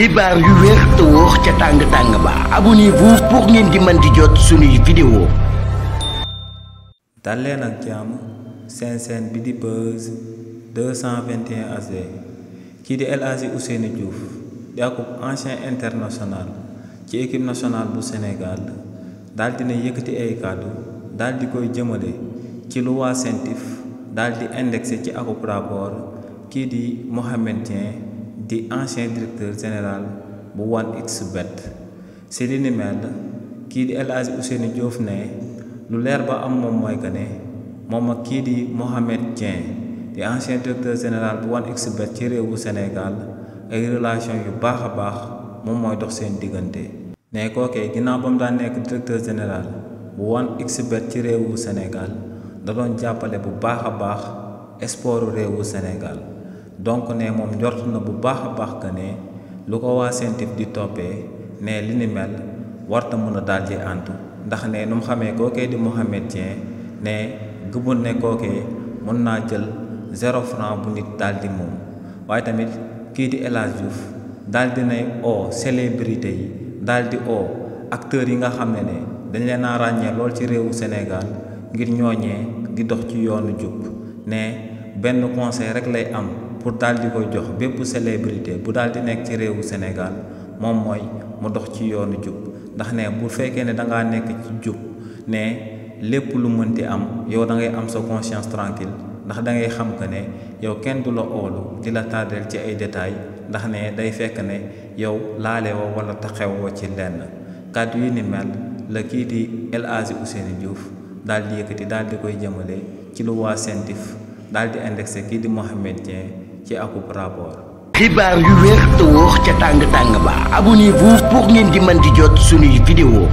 xibaar yu wér te wóor ca tàng ba abonnez-vous pour ngeen di mën di jot suñuy vidéo. dal leen ak jàmm seen bi di Buzz 221 HD kii di El Hadji Ousseynou Diouf di akub ancien international ci équipe nationale bu Sénégal daal dina yëkkati ay kàddu daal di koy jëmale ci lu waa CENTIF daal di indexé ci akub rapport kii di Mohamed Dieng di ancien directeur général bu 1xBet si li ni mel kii di El Hadji Ousseynou Diouf ne lu leer ba am moom mooy que ne moom ak kii di Mohamed Dieng di ancien directeur général bu 1xBet ci réewu Sénégal ay relation yu baax a baax moom mooy dox seen diggante ne kookee ginnaaw ba mu daan nekk directeur général bu 1xBet ci réewu Sénégal da doon jàppale bu baax a baax sportu réewu Sénégal donc ne moom njort na bu baax a baax que ne lu ko waa CENTIF di toppee ne li ni mel warta mën a daal di àntu ndax ne nu mu xamee kookee di Mohamed Dieng ne gëmul ne kookee mën naa jël 0 franc bu nit daal di moom waaye tamit kii di El Hadji Diouf daal di nay oo célébrité yi daal di oo acteurs yi nga xam ne dañ leen a ràññee lool ci réewu Sénégal ngir ñooñee di dox ci yoonu jub ne benn conseil rek lay am pour daal di koy jox bépp célébrité bu daal di nekk ci réewu Sénégal moom mooy mu dox ci yoonu jub ndax ne bu fekkee ne dangaa nekk ci jub ne lépp lu mënti am yow da ngay am sa conscience tranquille ndax da ngay xam que ne yow kenn du la oolu di la tardeel ci ay détails ndax ne day fekk ne yow laale woo wala taxewoo ci lenn kàddu yi ni mel la kii di El Hadji Ousseynou Diouf daal di yëkkati daal di koy jëmale ci lu waa CENTIF daal di indexé kii di Mohamed Dieng ci akub rapport. xibaar yu wér te wóor ca tàng ba abonnez-vous pour ngeen di mën di jot suñuy vidéo.